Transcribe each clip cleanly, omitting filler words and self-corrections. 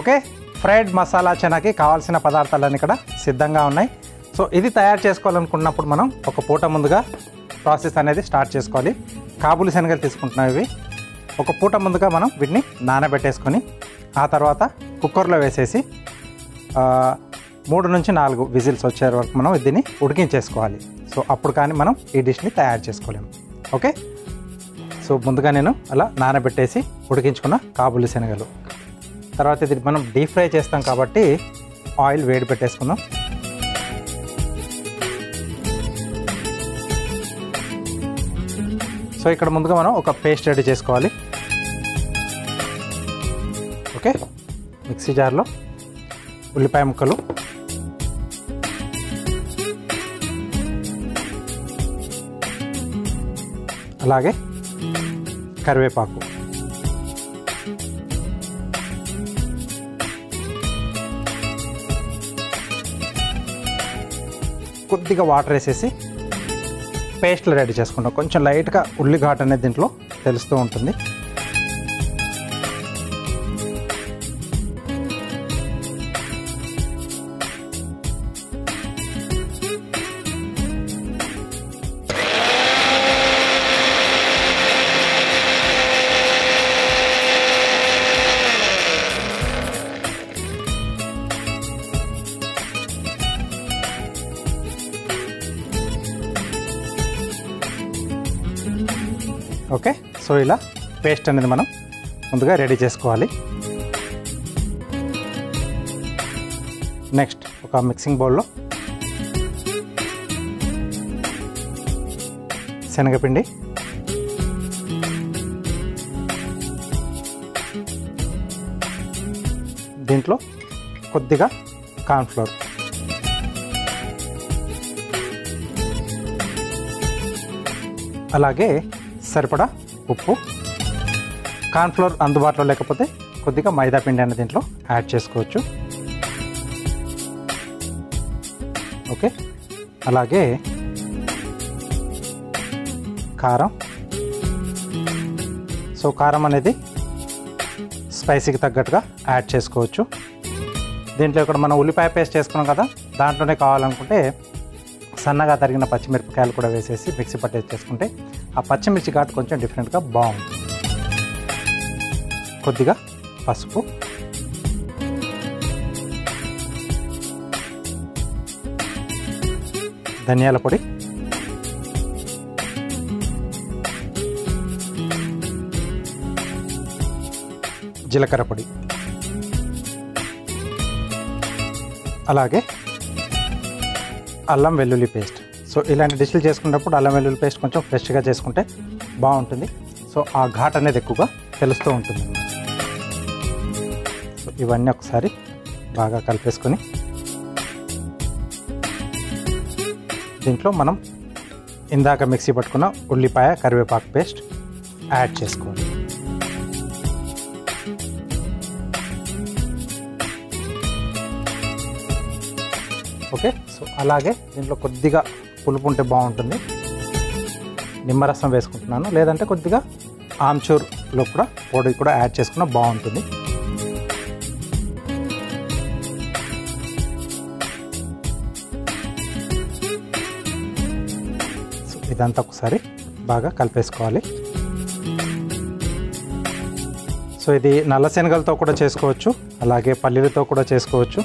Okay, fried masala చనాకి కావాల్సిన పదార్థాలన్నీ ఇక్కడ సిద్ధంగా ఉన్నాయి. సో ఇది తయారు చేసుకోవాలనుకున్నప్పుడు మనం ఒక పూట ముందుగా ప్రాసెస్ అనేది స్టార్ట్ చేసుకోవాలి. కాబూలి శనగలు తీసుకుంటున్నాం. ఇవి ఒక పూట ముందుగా మనం వీటిని నానబెట్టేసుకొని ఆ తర్వాత కుక్కర్లో వేసేసి 3 నుంచి 4 విజిల్స్ వచ్చే వరకు మనం దీన్ని ఉడికించేసుకోవాలి. సో అప్పుడు కానీ మనం ఈ డిష్ని తయారు చేసుకోలేము. ఓకే, సో ముందుగా నేను అలా నానబెట్టేసి ఉడికించుకున్న కాబూలి శనగలు. తర్వాత ఇది మనం డీప్ ఫ్రై చేస్తాం కాబట్టి ఆయిల్ వేడి పెట్టేసుకుందాం. సో ఇక్కడ ముందుగా మనం ఒక పేస్ట్ రెడీ చేసుకోవాలి. ఓకే, మిక్సీ జార్లో ఉల్లిపాయ ముక్కలు, అలాగే కరివేపాకు, కొద్దిగా వాటర్ వేసేసి పేస్ట్లు రెడీ చేసుకుంటాం. కొంచెం లైట్గా ఉల్లి ఘాట్ అనేది దీంట్లో తెలుస్తూ ఉంటుంది. ఓకే, సో ఇలా పేస్ట్ అనేది మనం ముందుగా రెడీ చేసుకోవాలి. నెక్స్ట్ ఒక మిక్సింగ్ బౌల్లో శనగపిండి, దీంట్లో కొద్దిగా కార్న్ఫ్లోర్, అలాగే సరిపడా ఉప్పు, కార్న్ఫ్లోర్ అందుబాటులో లేకపోతే కొద్దిగా మైదా పిండి అనేది దీంట్లో యాడ్ చేసుకోవచ్చు. ఓకే, అలాగే కారం. సో కారం అనేది స్పైసీకి తగ్గట్టుగా యాడ్ చేసుకోవచ్చు. దీంట్లో ఇక్కడ మనం ఉల్లిపాయ పేస్ట్ చేసుకున్నాం కదా, దాంట్లోనే కావాలనుకుంటే సన్నగా తరిగిన పచ్చిమిరపకాయలు కూడా వేసేసి మిక్సీ పట్టేసి చేసుకుంటే ఆ పచ్చిమిర్చి ఘాటు కొంచెం డిఫరెంట్గా బాగుంటుంది. కొద్దిగా పసుపు, ధనియాల పొడి, జీలకర్ర పొడి, అలాగే అల్లం వెల్లుల్లి పేస్ట్. సో ఇలాంటి డిష్లు చేసుకున్నప్పుడు అల్లం వెల్లుల్లి పేస్ట్ కొంచెం ఫ్రెష్గా చేసుకుంటే బాగుంటుంది. సో ఆ ఘాట్ అనేది ఎక్కువగా తెలుస్తూ ఉంటుంది. సో ఇవన్నీ ఒకసారి బాగా కలిపేసుకొని దీంట్లో మనం ఇందాక మిక్సీ పట్టుకున్న ఉల్లిపాయ కరివేపాకు పేస్ట్ యాడ్ చేసుకోవాలి. ఓకే, సో అలాగే దీంట్లో కొద్దిగా పులుపు ఉంటే బాగుంటుంది. నిమ్మరసం వేసుకుంటున్నాను, లేదంటే కొద్దిగా ఆమ్చూర్లో కూడా పొడి కూడా యాడ్ చేసుకున్నా బాగుంటుంది. సో ఇదంతా ఒకసారి బాగా కలిపేసుకోవాలి. సో ఇది నల్ల శనగలతో కూడా చేసుకోవచ్చు, అలాగే పల్లీలతో కూడా చేసుకోవచ్చు.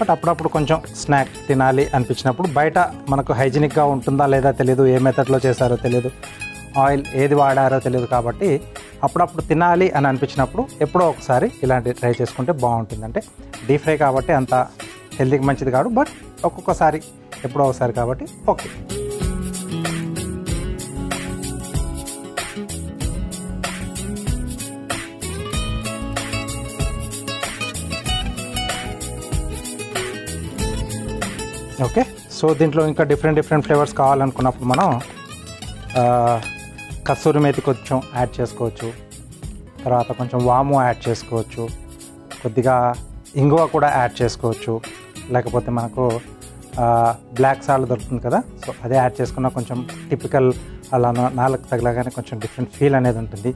బట్ అప్పుడప్పుడు కొంచెం స్నాక్ తినాలి అనిపించినప్పుడు బయట మనకు హైజీనిక్గా ఉంటుందా లేదా తెలియదు, ఏ మెథడ్లో చేశారో తెలియదు, ఆయిల్ ఏది వాడారో తెలియదు. కాబట్టి అప్పుడప్పుడు తినాలి అని అనిపించినప్పుడు ఎప్పుడో ఒకసారి ఇలాంటి ట్రై చేసుకుంటే బాగుంటుంది. అంటే డీప్ ఫ్రై కాబట్టి అంత హెల్తీకి మంచిది కాదు, బట్ ఒక్కొక్కసారి ఎప్పుడో ఒకసారి కాబట్టి ఓకే. ఓకే, సో దీంట్లో ఇంకా డిఫరెంట్ ఫ్లేవర్స్ కావాలనుకున్నప్పుడు మనం కస్తూరి మేతి కొంచెం యాడ్ చేసుకోవచ్చు, తర్వాత కొంచెం వాము యాడ్ చేసుకోవచ్చు, కొద్దిగా ఇంగువ కూడా యాడ్ చేసుకోవచ్చు, లేకపోతే మనకు బ్లాక్ సాల్ట్ దొరుకుతుంది కదా, సో అదే యాడ్ చేసుకున్న కొంచెం టిపికల్ అలా నాలుగు తగలగానే కొంచెం డిఫరెంట్ ఫీల్ అనేది ఉంటుంది.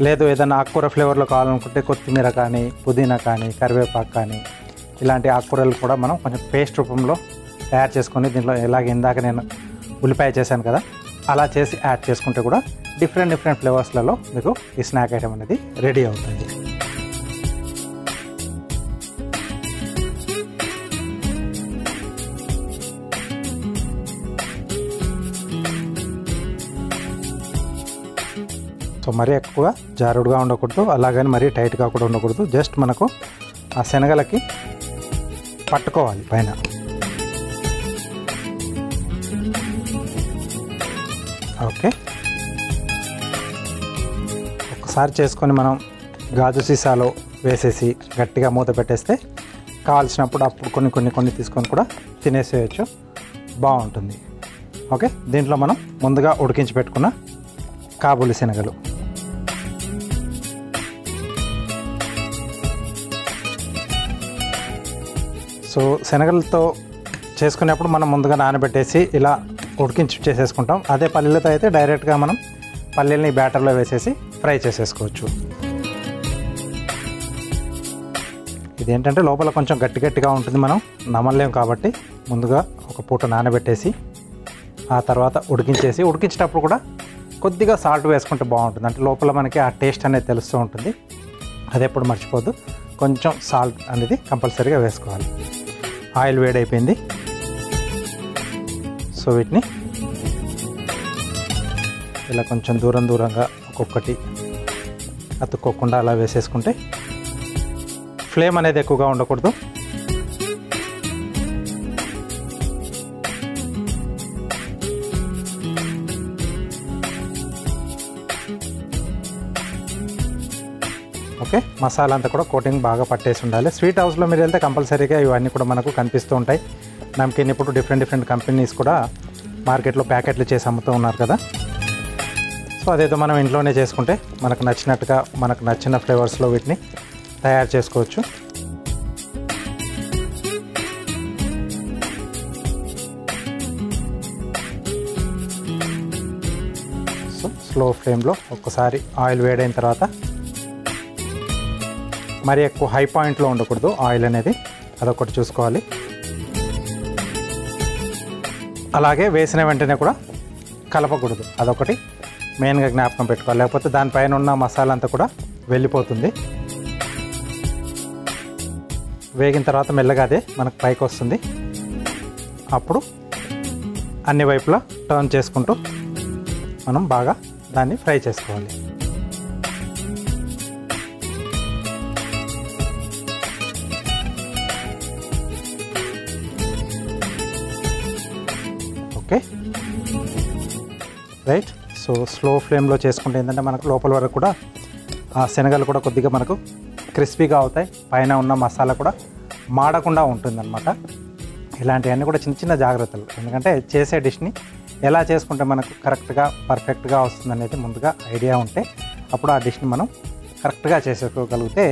లేదు ఏదైనా ఆకుకూర ఫ్లేవర్లో కావాలనుకుంటే కొత్తిమీర కానీ, పుదీనా కానీ, కరివేపాకు కానీ ఇలాంటి ఆకుకూరలు కూడా మనం కొంచెం పేస్ట్ రూపంలో తయారు చేసుకొని దీంట్లో ఎలాగ ఇందాక నేను ఉల్లిపాయ చేశాను కదా అలా చేసి యాడ్ చేసుకుంటే కూడా డిఫరెంట్ ఫ్లేవర్స్లలో మీకు ఈ స్నాక్ ఐటమ్ అనేది రెడీ అవుతుంది. సో మరీ ఎక్కువ జారుడుగా ఉండకూడదు, అలాగని మరీ టైట్గా కూడా ఉండకూడదు. జస్ట్ మనకు ఆ శనగలకి పట్టుకోవాలి పైన. ఓకే, ఒకసారి చేసుకొని మనం గాజు సీసాలో వేసేసి గట్టిగా మూత పెట్టేస్తే కావాల్సినప్పుడు అప్పుడు కొన్ని తీసుకొని కూడా తినేసేయచ్చు, బాగుంటుంది. ఓకే, దీంట్లో మనం ముందుగా ఉడికించి పెట్టుకున్న కాబూలి శనగలు, సో శనగలతో చేసుకునేప్పుడు మనం ముందుగా నానబెట్టేసి ఇలా ఉడికించి చేసేసుకుంటాం. అదే పల్లీలతో అయితే డైరెక్ట్గా మనం పల్లీలని బ్యాటర్లో వేసేసి ఫ్రై చేసేసుకోవచ్చు. ఇదేంటంటే లోపల కొంచెం గట్టిగా ఉంటుంది, మనం నమలలేం కాబట్టి ముందుగా ఒక పూట నానబెట్టేసి ఆ తర్వాత ఉడికించేటప్పుడు కూడా కొద్దిగా సాల్ట్ వేసుకుంటే బాగుంటుంది. అంటే లోపల మనకి ఆ టేస్ట్ అనేది తెలుస్తూ ఉంటుంది, అది ఎప్పుడు మర్చిపోద్దు. కొంచెం సాల్ట్ అనేది కంపల్సరీగా వేసుకోవాలి. ఆయిల్ వేడైపోయింది, సో వీటిని ఇలా కొంచెం దూరంగా ఒక్కొక్కటి అతుక్కోకుండా అలా వేసేసుకుంటే, ఫ్లేమ్ అనేది ఎక్కువగా ఉండకూడదు. ఓకే, మసాలా అంతా కూడా కోటింగ్ బాగా పట్టేసి ఉండాలి. స్వీట్ హౌస్లో మీరు వెళ్తే కంపల్సరీగా ఇవన్నీ కూడా మనకు కనిపిస్తూ ఉంటాయి. నమ్కిన్ ఇప్పుడు డిఫరెంట్ కంపెనీస్ కూడా మార్కెట్లో ప్యాకెట్లు చేసి అమ్ముతూ ఉన్నారు కదా. సో అదేదో మనం ఇంట్లోనే చేసుకుంటే మనకు నచ్చినట్టుగా మనకు నచ్చిన ఫ్లేవర్స్లో వీటిని తయారు చేసుకోవచ్చు. సో స్లో ఫ్లేమ్లో ఒక్కసారి ఆయిల్ వేడైన తర్వాత, మరి ఎక్కువ హై పాయింట్లో ఉండకూడదు ఆయిల్ అనేది, అదొకటి చూసుకోవాలి. అలాగే వేసిన వెంటనే కూడా కలపకూడదు, అదొకటి మెయిన్గా జ్ఞాపకం పెట్టుకోవాలి. లేకపోతే దానిపైన ఉన్న మసాలా అంతా కూడా వెళ్ళిపోతుంది. వేగిన తర్వాత మెల్లగా అదే మనకు పైకి వస్తుంది. అప్పుడు అన్ని వైపులా టర్న్ చేసుకుంటూ మనం బాగా దాన్ని ఫ్రై చేసుకోవాలి. Okay right. సో స్లో ఫ్లేమ్లో చేసుకుంటే ఏంటంటే మనకు లోపల వరకు కూడా ఆ శనగలు కూడా కొద్దిగా మనకు క్రిస్పీగా అవుతాయి, పైన ఉన్న మసాలా కూడా మాడకుండా ఉంటుందన్నమాట. ఇలాంటివన్నీ కూడా చిన్న జాగ్రత్తలు, ఎందుకంటే చేసే డిష్ని ఎలా చేసుకుంటే మనకు కరెక్ట్గా పర్ఫెక్ట్గా వస్తుందనేది ముందుగా ఐడియా ఉంటే అప్పుడు ఆ డిష్ని మనం కరెక్ట్గా చేసుకోగలిగితే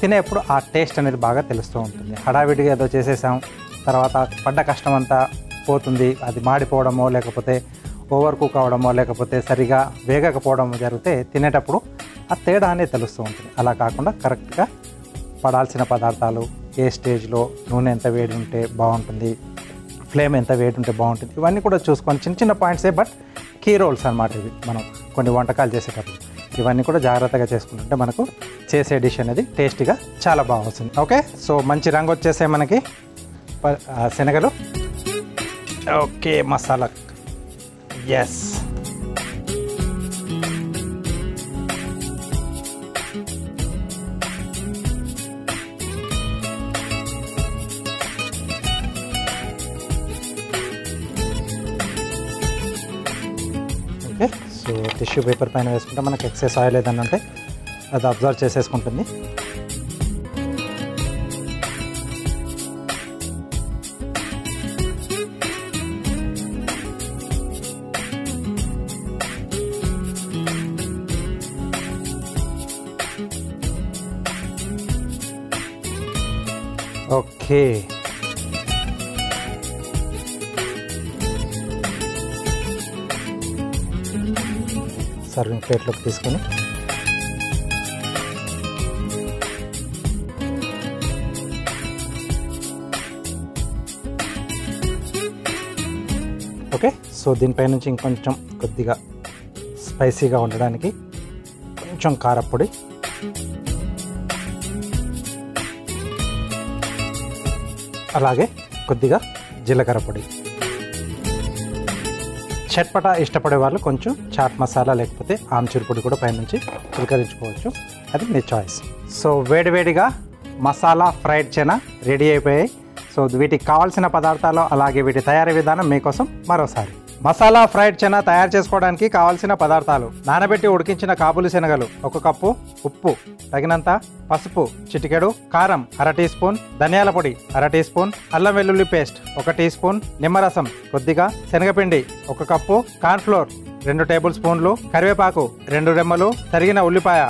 తినేప్పుడు ఆ టేస్ట్ అనేది బాగా తెలుస్తూ ఉంటుంది. హడావిడిగా ఏదో చేసేసాం, తర్వాత పడ్డ కష్టం అంతా పోతుంది, అది మాడిపోవడమో లేకపోతే ఓవర్ కుక్ అవడమో లేకపోతే సరిగా వేగకపోవడమో జరిగితే తినేటప్పుడు ఆ తేడా అనేది తెలుస్తూ ఉంటుంది. అలా కాకుండా కరెక్ట్గా పడాల్సిన పదార్థాలు, ఏ స్టేజ్లో నూనె ఎంత వేడి ఉంటే బాగుంటుంది, ఫ్లేమ్ ఎంత వేడి ఉంటే బాగుంటుంది, ఇవన్నీ కూడా చూసుకొని చిన్న పాయింట్సే, బట్ కీ రోల్స్ అన్నమాట ఇవి. మనం కొన్ని వంటకాలు చేసేటప్పుడు ఇవన్నీ కూడా జాగ్రత్తగా చేసుకుంటుంటే మనకు చేసే డిష్ అనేది టేస్టీగా చాలా బాగా వస్తుంది. ఓకే, సో మంచి రంగు వచ్చేసే మనకి శనగలు. Okay, masala yes. Okay, so tissue paper పైన వేసుకుంటే మనకి ఎక్సెస్ ఆయిల్ ఏదన్నా ఉంటే అది అబ్జర్వ్ చేసేసుకుంటుంది. ఓకే, సర్వింగ్ ప్లేట్లోకి తీసుకొని ఓకే, సో దీనిపై నుంచి ఇంకొంచెం కొద్దిగా స్పైసీగా ఉండడానికి కొంచెం కారపొడి, అలాగే కొద్దిగా జీలకర్ర పొడి. చట్పటా ఇష్టపడే వాళ్ళు కొంచెం చాట్ మసాలా లేకపోతే ఆమ్చూర్ పొడి కూడా పైనుంచి చిలకరించుకోవచ్చు, అది మీ చాయిస్. సో వేడివేడిగా మసాలా ఫ్రైడ్ చనా రెడీ అయిపోయాయి. సో వీటికి కావాల్సిన పదార్థాలు అలాగే వీటి తయారీ విధానం మీకోసం మరోసారి. మసాలా ఫ్రైడ్ చనా తయారు చేసుకోవడానికి కావాల్సిన పదార్థాలు: నానబెట్టి ఉడికించిన కాబూలి శనగలు 1 కప్పు, ఉప్పు తగినంత, పసుపు చిటికెడు, కారం 1/2 టీ స్పూన్, ధనియాల పొడి 1/2 టీ స్పూన్, అల్లం వెల్లుల్లి పేస్ట్ 1 టీ స్పూన్, నిమ్మరసం కొద్దిగా, శనగపిండి 1 కప్పు, కార్న్ఫ్లోర్ 2 టేబుల్ స్పూన్లు, కరివేపాకు 2 రెమ్మలు, తరిగిన ఉల్లిపాయ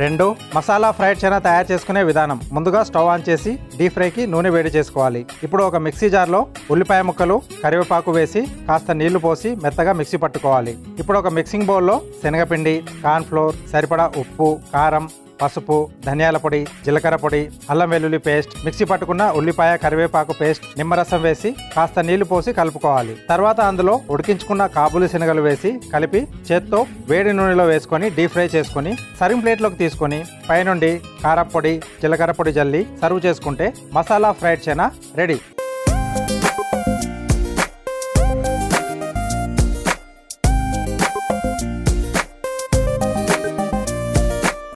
2. మసాలా ఫ్రైడ్ చనా తయారు చేసుకునే విధానం: ముందుగా స్టవ్ ఆన్ చేసి డీప్ ఫ్రైకి నూనె వేడి చేసుకోవాలి. ఇప్పుడు ఒక మిక్సీ జార్లో ఉల్లిపాయ ముక్కలు, కరివేపాకు వేసి కాస్త నీళ్లు పోసి మెత్తగా మిక్సీ పట్టుకోవాలి. ఇప్పుడు ఒక మిక్సింగ్ బౌల్లో శనగపిండి, కార్న్ఫ్లోర్, సరిపడా ఉప్పు, కారం, పసుపు, ధనియాల పొడి, జీలకర్ర పొడి, అల్లం వెల్లుల్లి పేస్ట్, మిక్సీ పట్టుకున్న ఉల్లిపాయ కరివేపాకు పేస్ట్, నిమ్మరసం వేసి కాస్త నీళ్లు పోసి కలుపుకోవాలి. తర్వాత అందులో ఉడికించుకున్న కాబూలి శనగలు వేసి కలిపి చేత్తో వేడి నూనెలో వేసుకొని డీప్ ఫ్రై చేసుకొని సర్వింగ్ ప్లేట్లోకి తీసుకొని పైనుండి కారపొడి, జీలకర్ర పొడి జల్లి సర్వ్ చేసుకుంటే మసాలా ఫ్రైడ్ చనా రెడీ.